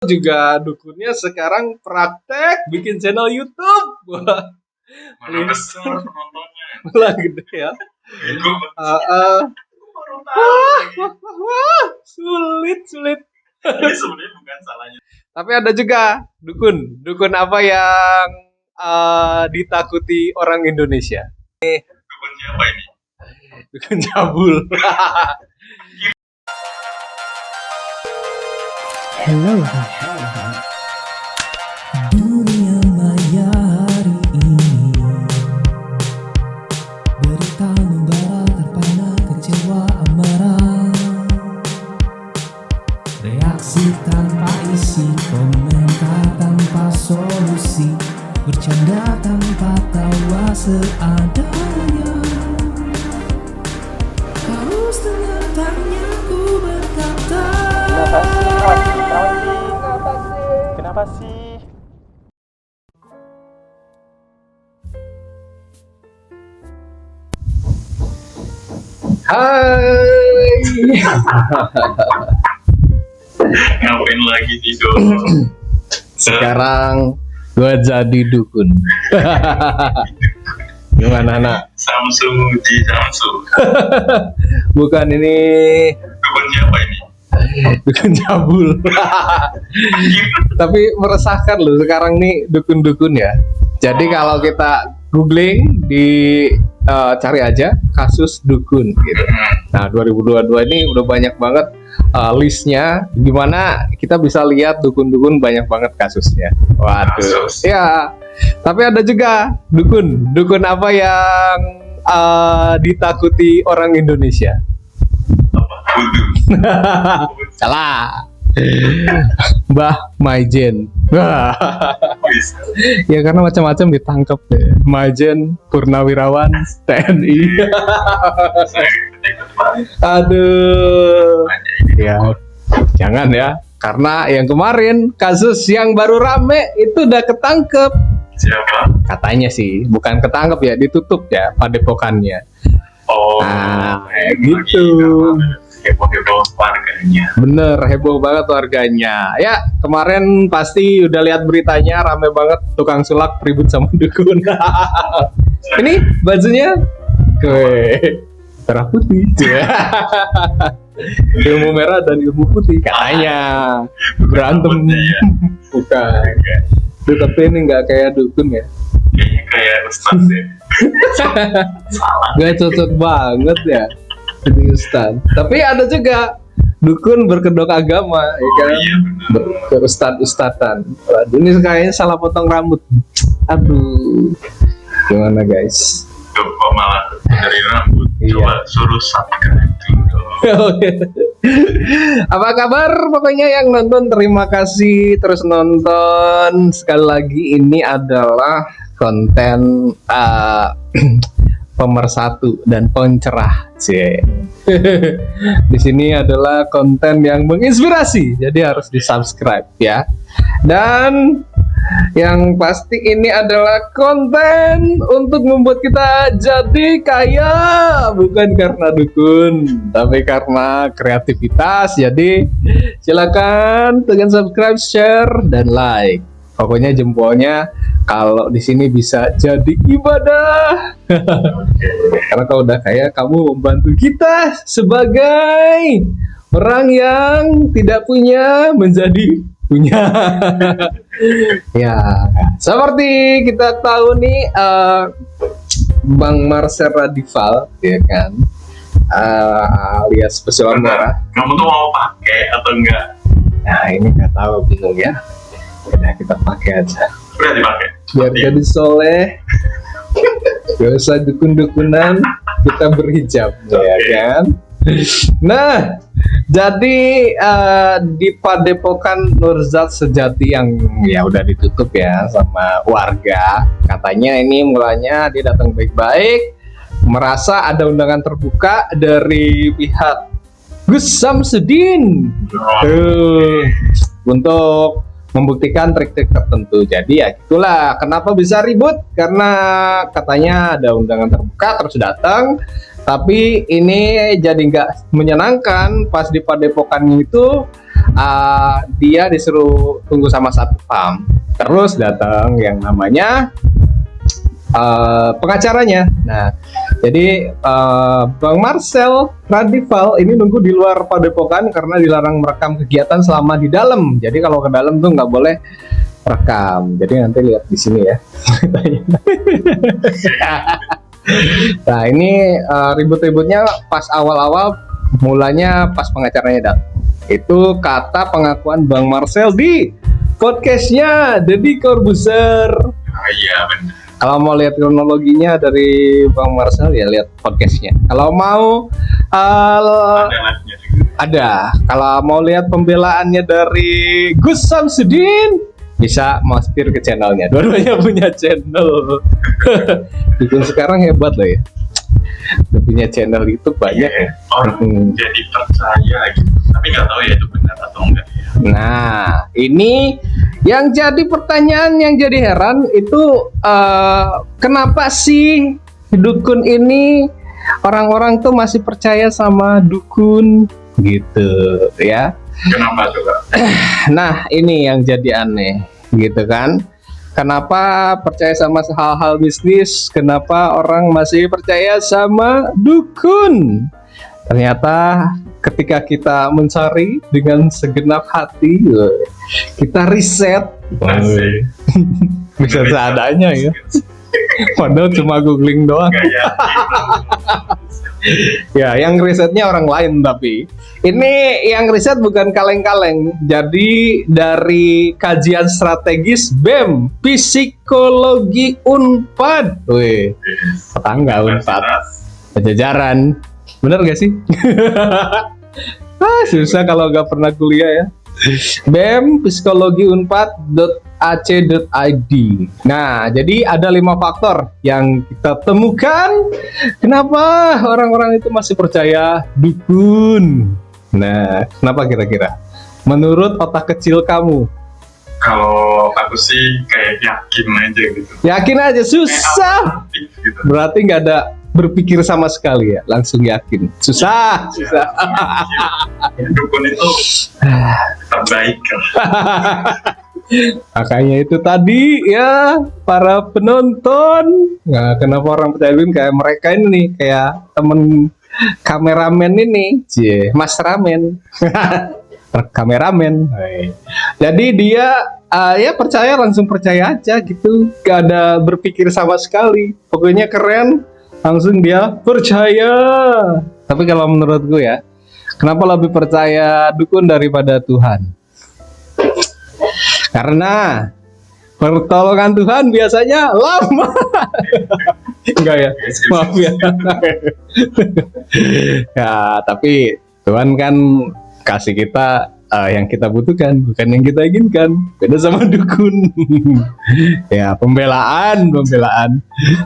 juga dukunnya sekarang praktek bikin channel YouTube. Wah, Mana besar penontonnya. malah gede ya. Gue baru tahu lagi. Wah, sulit. Ini sebenarnya bukan salahnya. Tapi ada juga dukun apa yang ditakuti orang Indonesia? Dukun siapa ini? Dukun cabul. Hello. Dunia maya hari ini berita membara terpana kecewa amarah. Reaksi tanpa isi, komentar tanpa solusi, bercanda tanpa tawa seadanya. Haus dengan tanya ku berkata, Kenapa sih? Hai. Ngapain lagi tidur? Sekarang gue jadi dukun. Gimana nak? Samsu Muji Samsu. Bukan ini Dukun siapa ini? dukun cabul. Tapi meresahkan loh sekarang nih dukun-dukun ya. Jadi kalau kita googling di cari aja kasus dukun gitu. Nah 2022 ini udah banyak banget listnya, gimana kita bisa lihat dukun-dukun banyak banget kasusnya. Waduh. Kasus. Ya. Tapi ada juga dukun apa yang ditakuti orang Indonesia? Apa? Wudu. Salah. Mbah Maijen. Bisa. Ya karena macam-macam ditangkap deh. Maijen Purnawirawan TNI. Saya ikut banget. Aduh. Aja ini. Ya, jangan ya. Karena yang kemarin kasus yang baru rame itu udah ketangkep. Siapa? Katanya sih, bukan ketangkep ya, ditutup ya padepokannya. Oh. Nah, kayak ini gitu. lagi karena heboh-heboh warganya. Bener, heboh banget warganya. Ya, kemarin pasti udah lihat beritanya, rame banget tukang sulap ribut sama dukun. Ini bajunya merah putih. Ilmu merah dan ilmu putih katanya berantem. Rambutnya ya. Bukan. Duh, tapi ini nggak kayak dukun ya. Kayaknya kayak Ustadz ya. Salah. Gak cocok banget ya jadi ustad. Tapi ada juga dukun berkedok agama, ya kan? Iya benar. Berustad-ustadan. Waduh, ini kayaknya salah potong rambut. Aduh, gimana guys? Tuh kok malah dari rambut. Iya. Coba suruh subscribe dulu. Apa kabar pokoknya yang nonton, terima kasih terus nonton. Sekali lagi ini adalah konten pemersatu dan pencerah. Di sini adalah konten yang menginspirasi, jadi harus di-subscribe ya. Dan yang pasti ini adalah konten untuk membuat kita jadi kaya, bukan karena dukun, tapi karena kreativitas. Jadi silakan tekan subscribe, share, dan like. Pokoknya jempolnya kalau di sini bisa jadi ibadah. Karena kalau udah kaya, kamu membantu kita sebagai orang yang tidak punya menjadi punya. Ya, seperti kita tahu nih, Bang Marcel Radival, ya kan, alias Pesulap Merah. Kamu tuh mau pakai atau enggak? Nah ini nggak tahu, bingung ya. Udah kita pakai aja. Udah dipakai. Biar Iya. jadi soleh, gak usah dukun-dukunan, kita berhijab, ya kan? Nah, jadi di Padepokan Nurzat Sejati yang ya udah ditutup ya sama warga, katanya ini mulanya dia datang baik-baik, merasa ada undangan terbuka dari pihak Gus Samsudin untuk membuktikan trik-trik tertentu. Jadi ya gitulah kenapa bisa ribut, karena katanya ada undangan terbuka terus datang, tapi ini jadi nggak menyenangkan. Pas di padepokannya itu dia disuruh tunggu sama satpam. Terus datang yang namanya pengacaranya. Nah, jadi Bang Marcel Radival ini nunggu di luar padepokan karena dilarang merekam kegiatan selama di dalam. Jadi kalau ke dalam tuh nggak boleh rekam. Jadi nanti lihat di sini ya. Nah, ini ribut-ributnya pas awal-awal, mulanya pas pengacaranya datang. Itu kata pengakuan Bang Marcel di podcastnya Deddy Corbuzier. Iya benar. Kalau mau lihat kronologinya dari Bang Marcel ya lihat podcastnya. Kalau mau Ada live-nya juga. ada. Kalau mau lihat pembelaannya dari Gus Samsudin bisa mampir ke channelnya. Dua-duanya punya channel. Dukun sekarang hebat loh ya. Udah punya channel itu banyak ya. Orang jadi percaya gitu. Tapi nggak tahu ya itu benar atau enggak ya. Nah, ini yang jadi pertanyaan, yang jadi heran itu kenapa sih dukun ini orang-orang tuh masih percaya sama dukun gitu ya? Kenapa coba? Nah, ini yang jadi aneh gitu kan? Kenapa percaya sama hal-hal mistis? Kenapa orang masih percaya sama dukun? Ternyata ketika kita mencari dengan segenap hati, kita riset, Asik. bisa seadanya ya. Padahal cuma googling doang. Nggak yakin. Ya, yang risetnya orang lain, tapi ini yang riset bukan kaleng-kaleng. Jadi dari kajian strategis BEM Psikologi Unpad, wih, tetangga Unpad, Pajajaran. Bener gak sih? Susah kalau gak pernah kuliah ya. BEM Psikologi Unpad.ac.id. Nah, jadi ada 5 faktor yang kita temukan kenapa orang-orang itu masih percaya dukun. Nah, kenapa kira-kira? Menurut otak kecil kamu? Kalau aku sih kayak yakin aja gitu. Yakin aja, susah. Kayak gitu. Berarti nggak ada berpikir sama sekali ya, langsung yakin. Susah. Dukun itu terbaik kan. Makanya itu tadi ya para penonton. Nah, kenapa orang percaya dukun kayak mereka ini nih, kayak temen kameramen ini, Mas Ramen. Kameramen. Jadi dia ya percaya, langsung percaya aja gitu, gak ada berpikir sama sekali. Pokoknya keren, langsung dia percaya. Tapi kalau menurut gue ya, kenapa lebih percaya dukun daripada Tuhan? Karena pertolongan Tuhan biasanya lama. Enggak ya, maaf ya. Ya, tapi Tuhan kan kasih kita yang kita butuhkan, bukan yang kita inginkan. Beda sama dukun. Ya, pembelaan.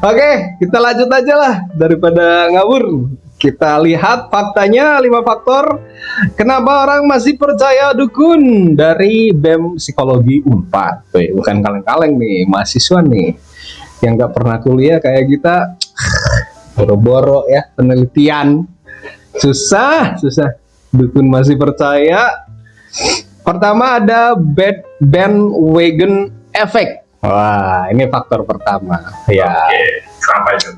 Oke, kita lanjut aja lah daripada ngawur. Kita lihat faktanya, 5 faktor kenapa orang masih percaya dukun dari BEM Psikologi Unpad. Bukan kaleng-kaleng nih, mahasiswa nih yang nggak pernah kuliah kayak kita. Boro-boro ya penelitian. Susah. Dukun masih percaya. Pertama ada bandwagon effect. Wah, ini faktor pertama. Ya. Oke, sampai itu.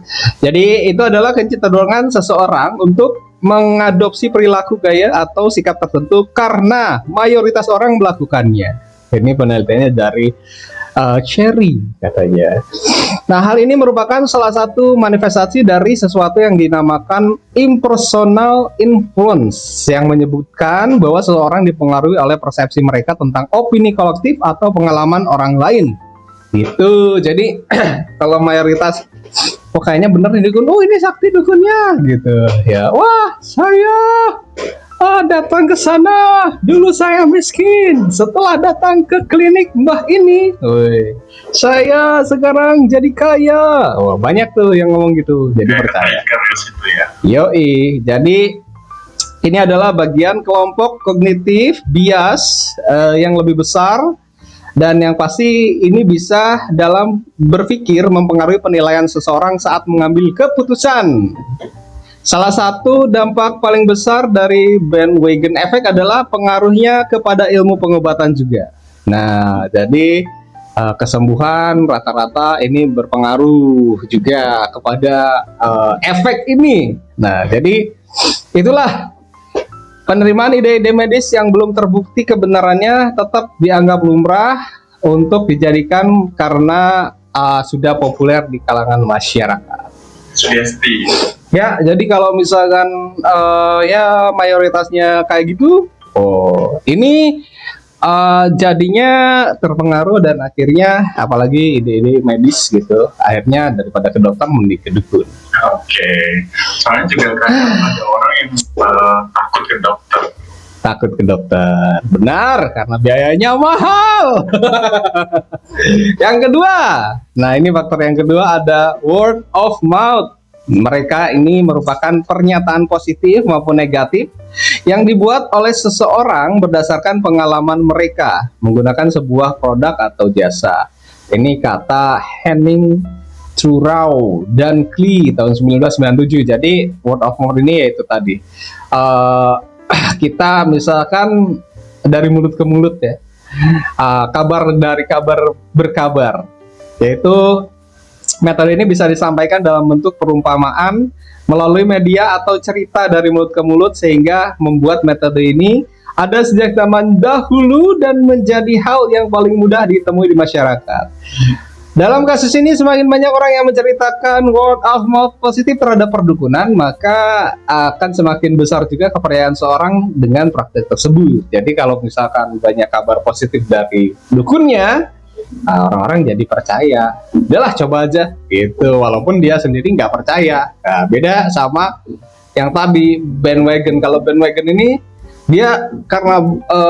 Jadi itu adalah kecenderungan seseorang untuk mengadopsi perilaku gaya atau sikap tertentu karena mayoritas orang melakukannya. Ini penelitiannya dari Cherry katanya. Nah, hal ini merupakan salah satu manifestasi dari sesuatu yang dinamakan impersonal influence, yang menyebutkan bahwa seseorang dipengaruhi oleh persepsi mereka tentang opini kolektif atau pengalaman orang lain. Gitu. Jadi kalau mayoritas kayaknya bener nih dukun, oh ini sakti dukunnya gitu ya. Wah, saya datang ke sana dulu saya miskin, setelah datang ke klinik mbah ini, saya sekarang jadi kaya. Wah, banyak tuh yang ngomong gitu, jadi percaya. Ya. Yoi, jadi ini adalah bagian kelompok kognitif bias yang lebih besar. Dan yang pasti ini bisa dalam berpikir mempengaruhi penilaian seseorang saat mengambil keputusan. Salah satu dampak paling besar dari bandwagon effect adalah pengaruhnya kepada ilmu pengobatan juga. Nah, jadi kesembuhan rata-rata ini berpengaruh juga kepada efek ini. Nah, jadi itulah penerimaan ide-ide medis yang belum terbukti kebenarannya tetap dianggap lumrah untuk dijadikan karena sudah populer di kalangan masyarakat. Sugesti. Ya, jadi kalau misalkan ya mayoritasnya kayak gitu, ini jadinya terpengaruh dan akhirnya apalagi ide-ide medis gitu, akhirnya daripada ke dokter mending ke dukun. Oke. Soalnya juga kadang ada orang yang takut ke dokter. Takut ke dokter, benar, karena biayanya mahal. Yang kedua, nah ini faktor yang kedua ada word of mouth. Mereka ini merupakan pernyataan positif maupun negatif yang dibuat oleh seseorang berdasarkan pengalaman mereka menggunakan sebuah produk atau jasa. Ini kata Henning Thurau dan Klee tahun 1997. Jadi word of mouth ini yaitu tadi kita misalkan dari mulut ke mulut ya, kabar dari kabar berkabar, yaitu metode ini bisa disampaikan dalam bentuk perumpamaan melalui media atau cerita dari mulut ke mulut, sehingga membuat metode ini ada sejak zaman dahulu dan menjadi hal yang paling mudah ditemui di masyarakat. Dalam kasus ini semakin banyak orang yang menceritakan word of mouth positif terhadap perdukunan, maka akan semakin besar juga kepercayaan seorang dengan praktek tersebut. Jadi kalau misalkan banyak kabar positif dari dukunnya, orang-orang jadi percaya. Udahlah coba aja gitu, walaupun dia sendiri nggak percaya. Nah, beda sama yang tadi bandwagon. Kalau bandwagon ini dia karena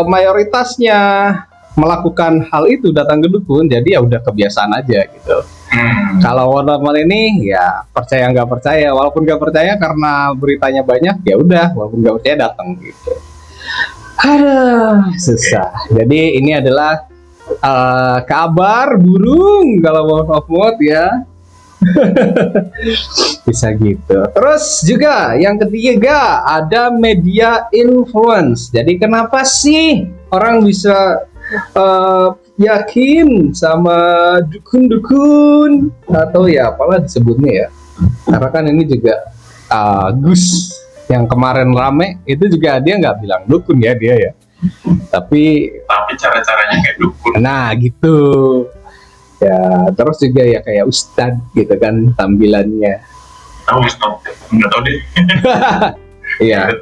mayoritasnya melakukan hal itu, datang ke dukun, jadi ya udah kebiasaan aja gitu. Kalau word of mouth ini ya percaya nggak percaya, walaupun nggak percaya karena beritanya banyak, ya udah, walaupun nggak percaya datang gitu. Aduh, susah. Jadi ini adalah kabar burung kalau word of mouth ya. Bisa gitu. Terus juga yang ketiga ada media influence. Jadi kenapa sih orang bisa yakin sama dukun-dukun atau ya apalah disebutnya ya? Karena kan ini juga Gus yang kemarin rame itu juga dia nggak bilang dukun ya dia ya. Tapi cara-caranya kayak dukun. Nah gitu ya, terus juga ya kayak ustad gitu kan tampilannya. Tahu stop, nggak tahu deh. Iya,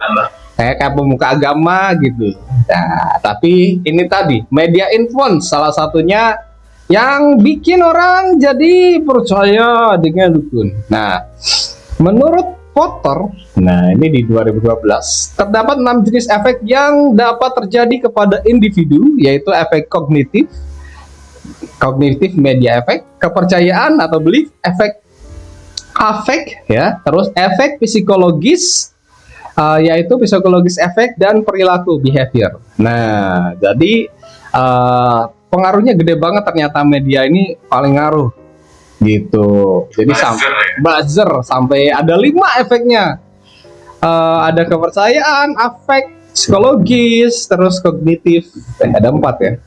kayak pemuka agama gitu. Nah, tapi ini tadi media influence salah satunya yang bikin orang jadi percaya dengan dukun. Nah, menurut Potter, nah ini di 2012, terdapat 6 jenis efek yang dapat terjadi kepada individu, yaitu efek kognitif media efek, kepercayaan atau belief, efek afek ya, terus efek psikologis, yaitu psikologis efek dan perilaku behavior. Nah, jadi pengaruhnya gede banget ternyata media ini paling ngaruh. Gitu, jadi buzzer sampai ada 5 efeknya. Ada kepercayaan, afek, psikologis, terus kognitif. Ada 4 ya.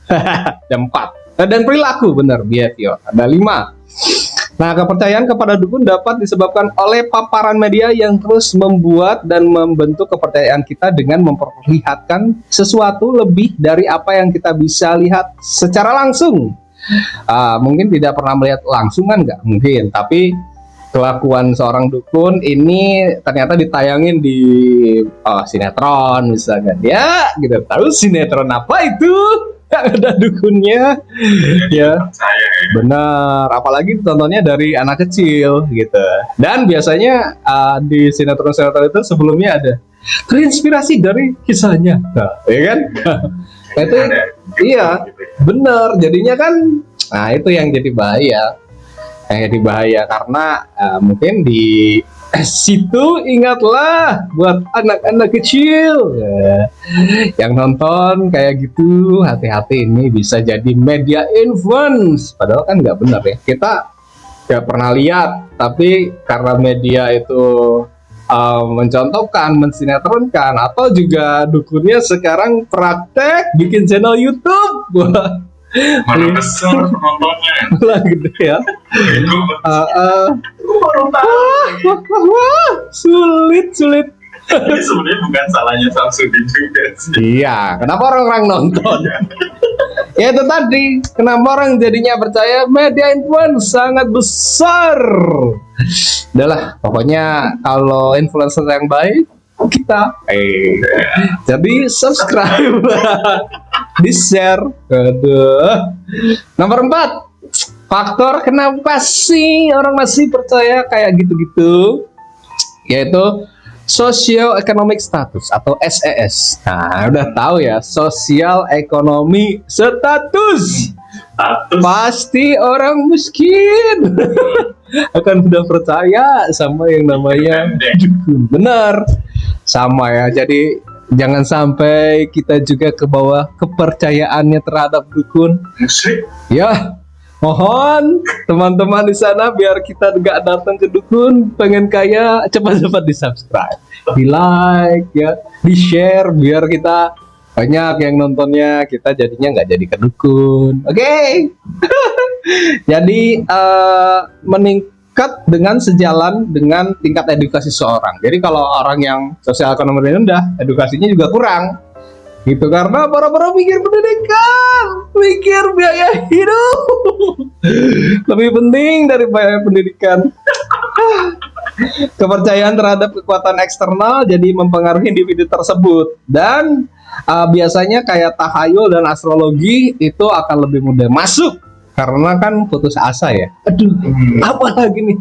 Ada 4. Dan perilaku benar, behavior. Ada 5. Nah, kepercayaan kepada dukun dapat disebabkan oleh paparan media yang terus membuat dan membentuk kepercayaan kita dengan memperlihatkan sesuatu lebih dari apa yang kita bisa lihat secara langsung. Mungkin tidak pernah melihat langsung kan nggak mungkin, tapi kelakuan seorang dukun ini ternyata ditayangin di sinetron misalkan ya, gitu. Tahu sinetron apa itu yang ada dukunnya ya, benar, apalagi tontonnya dari anak kecil gitu. Dan biasanya di sinetron-sinetron itu sebelumnya ada terinspirasi dari kisahnya, nah, ya kan? Nah, itu iya bener, jadinya kan nah itu yang jadi bahaya, karena mungkin di situ ingatlah buat anak-anak kecil yang nonton kayak gitu, hati-hati, ini bisa jadi media influence, padahal kan nggak benar ya, kita nggak pernah lihat, tapi karena media itu mencontohkan, mensinetronkan, atau juga dukunnya sekarang praktek bikin channel YouTube. Wah, Mana besar penontonnya. lah gede ya. Gue baru tahu lagi. Wah, sulit. Ini sebenarnya bukan salahnya Samsudin juga sih. Iya, kenapa orang-orang nonton? Ya itu tadi, kenapa orang jadinya percaya media influence sangat besar. Udahlah, pokoknya kalau influencer yang baik kita jadi subscribe, di share. Aduh. Nomor 4, faktor kenapa sih orang masih percaya kayak gitu-gitu, yaitu socio-economic status atau SES. Nah, udah tahu ya, sosial ekonomi status. Pasti orang miskin akan mudah percaya sama yang namanya dukun. Benar, sama ya. Jadi jangan sampai kita juga ke bawah kepercayaannya terhadap dukun. Musik. Ya, mohon teman-teman di sana biar kita nggak datang ke dukun, pengen kaya cepat-cepat di subscribe, di like ya, di share biar kita banyak yang nontonnya, kita jadinya nggak jadi ke dukun. Oke. Jadi meningkat dengan sejalan dengan tingkat edukasi seorang. Jadi kalau orang yang sosial ekonomi rendah, edukasinya juga kurang. Gitu, karena para mikir pendidikan, mikir biaya hidup lebih penting dari biaya pendidikan. Kepercayaan terhadap kekuatan eksternal jadi mempengaruhi individu tersebut, dan biasanya kayak tahayul dan astrologi itu akan lebih mudah masuk karena kan putus asa ya. Aduh, apa lagi nih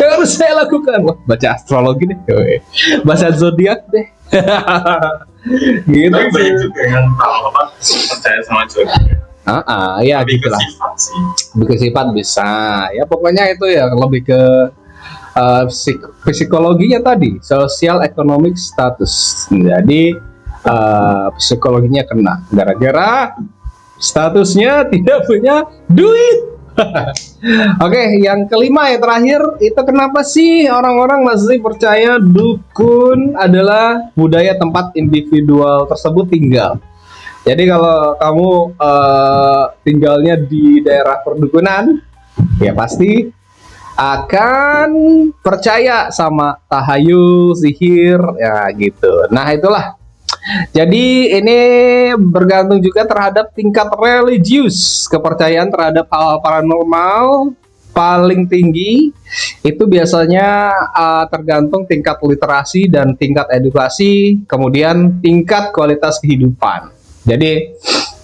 yang harus saya lakukan? Wah, baca astrologi deh, baca zodiak deh. Gitu Tapi banyak sih. juga yang tahu apa percaya sama zodiak. Ya Lebih ke gitulah. sifat sih. Lebih ke sifat bisa. Ya pokoknya itu ya lebih ke psikologinya tadi, social economic status. Jadi psikologinya kena gara-gara statusnya tidak punya duit. Oke, yang kelima yang terakhir itu kenapa sih orang-orang masih percaya dukun adalah budaya tempat individual tersebut tinggal. Jadi kalau kamu tinggalnya di daerah perdukunan, ya pasti akan percaya sama tahayul, sihir, ya gitu. Nah itulah. Jadi ini bergantung juga terhadap tingkat religius, kepercayaan terhadap hal paranormal paling tinggi itu biasanya tergantung tingkat literasi dan tingkat edukasi, kemudian tingkat kualitas kehidupan. Jadi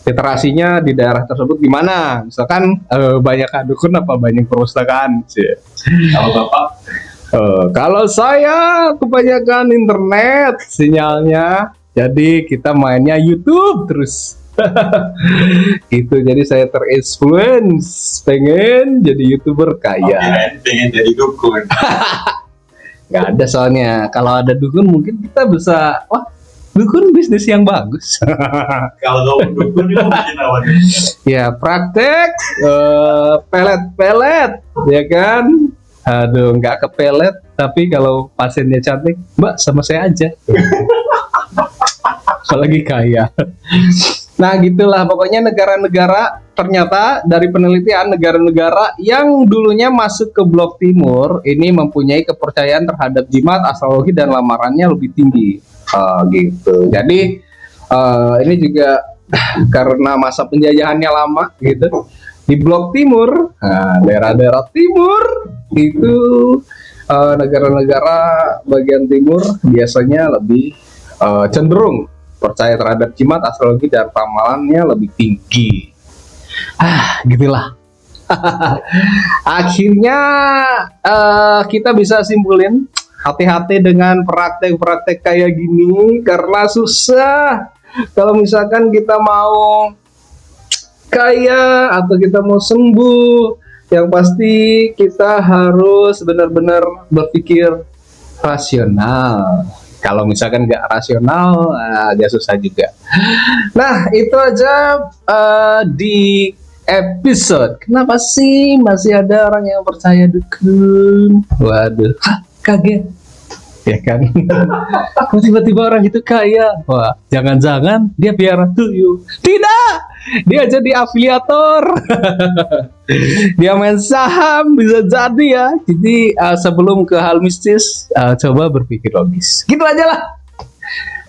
literasinya di daerah tersebut gimana? Misalkan banyak dukun apa banyak perpustakaan? Kalau Bapak Kalau saya kebanyakan internet sinyalnya. Jadi kita mainnya YouTube terus. Gitu, jadi saya terinfluence pengen jadi YouTuber kaya. pengen jadi dukun. Nggak ada soalnya. Kalau ada dukun mungkin kita bisa, wah dukun bisnis yang bagus. Kalau kamu dukun itu bikin apa nih? Ya praktek pelet-pelet, ya kan? Aduh, nggak kepelet, tapi kalau pasiennya cantik, Mbak sama saya aja. Apalagi kaya. Nah gitulah pokoknya negara-negara, ternyata dari penelitian negara-negara yang dulunya masuk ke blok timur ini mempunyai kepercayaan terhadap jimat, astrologi dan lamarannya lebih tinggi. Gitu. Jadi ini juga karena masa penjajahannya lama gitu. Di blok timur, daerah-daerah timur itu negara-negara bagian timur biasanya lebih cenderung percaya terhadap jimat, astrologi dan ramalannya lebih tinggi. Gitulah. Akhirnya kita bisa simpulin, hati-hati dengan praktek-praktek kayak gini karena susah. Kalau misalkan kita mau kaya atau kita mau sembuh, yang pasti kita harus benar-benar berpikir rasional. Kalau misalkan nggak rasional, agak susah juga. Nah, itu aja di episode. Kenapa sih masih ada orang yang percaya dukun? Waduh, kaget. ya kan? Kok tiba-tiba orang itu kaya? Wah, jangan-jangan dia piara tuyul? Tidak, dia jadi afiliator. Dia main saham, bisa jadi ya. Jadi sebelum ke hal mistis, coba berpikir logis. Gitu aja lah.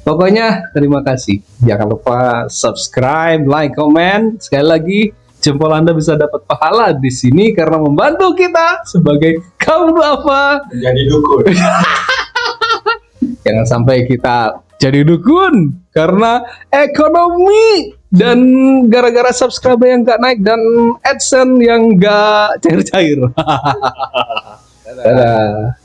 Pokoknya terima kasih. Jangan lupa subscribe, like, comment. Sekali lagi, jempol Anda bisa dapat pahala di sini karena membantu kita sebagai kaum duafa Jadi dukun. Jangan sampai kita jadi dukun karena ekonomi dan gara-gara subscriber yang gak naik dan AdSense yang gak cair-cair. Dadah.